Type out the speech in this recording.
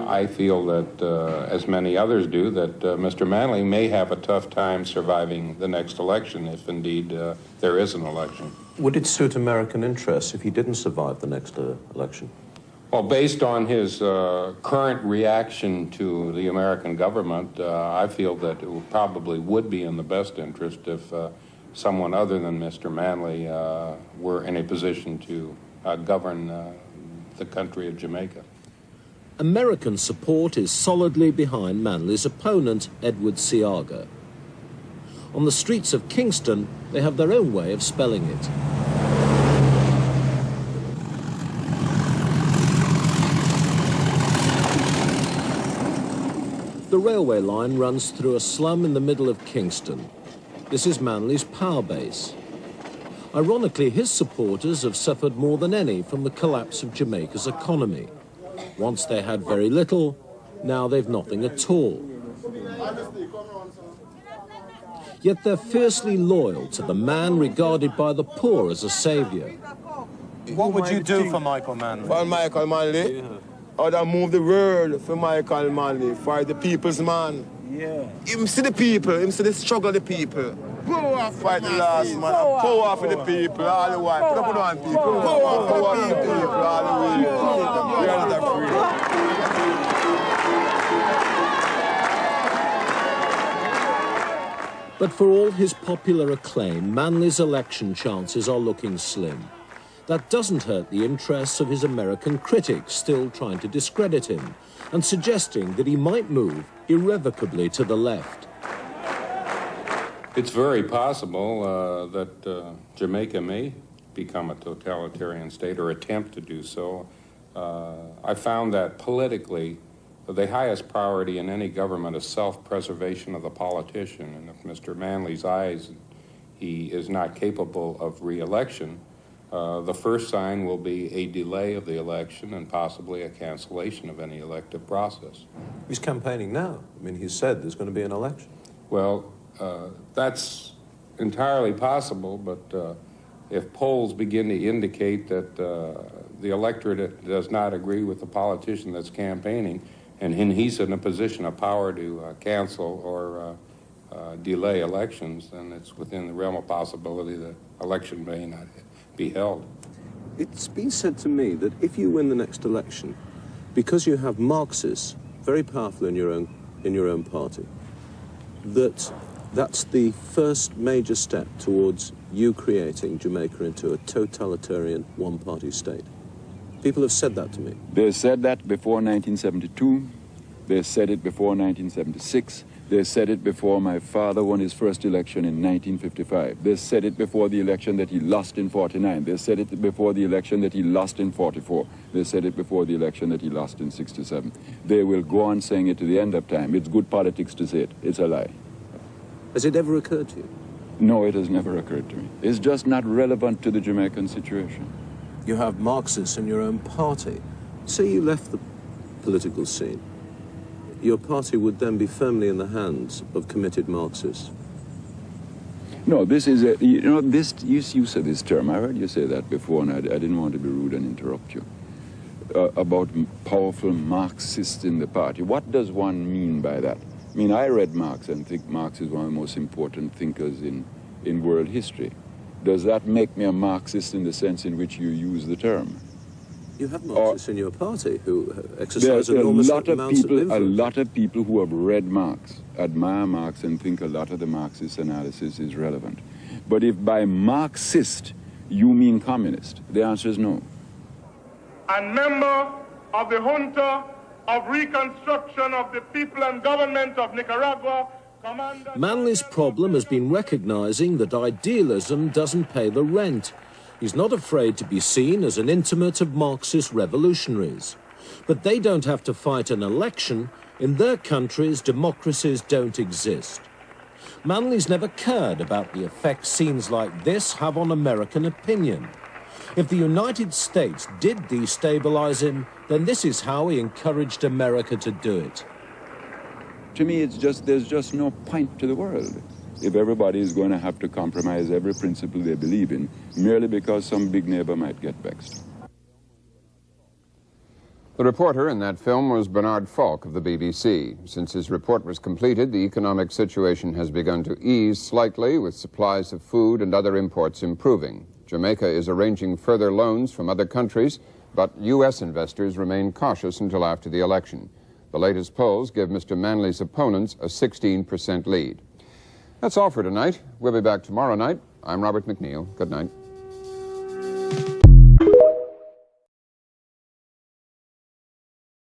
I feel that, as many others do, that Mr. Manley may have a tough time surviving the next election, if indeed there is an election. Would it suit American interests if he didn't survive the next election? Well, based on his current reaction to the American government, I feel that it probably would be in the best interest if someone other than Mr. Manley were in a position to govern the country of Jamaica. American support is solidly behind Manley's opponent, Edward Seaga. On the streets of Kingston, they have their own way of spelling it. The railway line runs through a slum in the middle of Kingston. This is Manley's power base. Ironically, his supporters have suffered more than any from the collapse of Jamaica's economy. Once they had very little, now they've nothing at all. Yet they're fiercely loyal to the man regarded by the poor as a saviour. What would you do for Michael Manley? For Michael Manley? Yeah. I'd move the world for Michael Manley, for the people's man. Yeah. Him see the people, him see the struggle of the people. Fight the last man, power for the people, all the while. Put up on people, power for the people, all the way. We are not afraid. But for all his popular acclaim, Manley's election chances are looking slim. That doesn't hurt the interests of his American critics still trying to discredit him and suggesting that he might move irrevocably to the left. It's very possible that Jamaica may become a totalitarian state or attempt to do so. I found that politically, the highest priority in any government is self-preservation of the politician. And if Mr. Manley's eyes, he is not capable of re-election, the first sign will be a delay of the election and possibly a cancellation of any elective process. He's campaigning now. I mean, he said there's going to be an election. Well, that's entirely possible, but if polls begin to indicate that the electorate does not agree with the politician that's campaigning, and he's in a position of power to cancel or delay elections, then it's within the realm of possibility that election may not be held. It's been said to me that if you win the next election, because you have Marxists very powerful in your own party, that's the first major step towards you creating Jamaica into a totalitarian one-party state. People have said that to me. They said that before 1972. They said it before 1976. They said it before my father won his first election in 1955. They said it before the election that he lost in 49. They said it before the election that he lost in 44. They said it before the election that he lost in 67. They will go on saying it to the end of time. It's good politics to say it. It's a lie. Has it ever occurred to you? No, it has never occurred to me. It's just not relevant to the Jamaican situation. You have Marxists in your own party. Say you left the political scene. Your party would then be firmly in the hands of committed Marxists. No, this is a, you know, this, you said this term. I heard you say that before, and I didn't want to be rude and interrupt you. About powerful Marxists in the party. What does one mean by that? I mean, I read Marx and think Marx is one of the most important thinkers in world history. Does that make me a Marxist in the sense in which you use the term? You have Marxists in your party who exercise enormous amounts of influence. A lot of people who have read Marx, admire Marx, and think a lot of the Marxist analysis is relevant. But if by Marxist you mean communist, the answer is no. And member of the junta of reconstruction of the people and government of Nicaragua, Manley's problem has been recognizing that idealism doesn't pay the rent. He's not afraid to be seen as an intimate of Marxist revolutionaries. But they don't have to fight an election. In their countries, democracies don't exist. Manley's never cared about the effect scenes like this have on American opinion. If the United States did destabilize him, then this is how he encouraged America to do it. To me, there's just no point to the world if everybody is going to have to compromise every principle they believe in merely because some big neighbor might get vexed. The reporter in that film was Bernard Falk of the BBC. Since his report was completed, the economic situation has begun to ease slightly, with supplies of food and other imports improving. Jamaica is arranging further loans from other countries, but U.S. investors remain cautious until after the election. The latest polls give Mr. Manley's opponents a 16% lead. That's all for tonight. We'll be back tomorrow night. I'm Robert McNeil. Good night.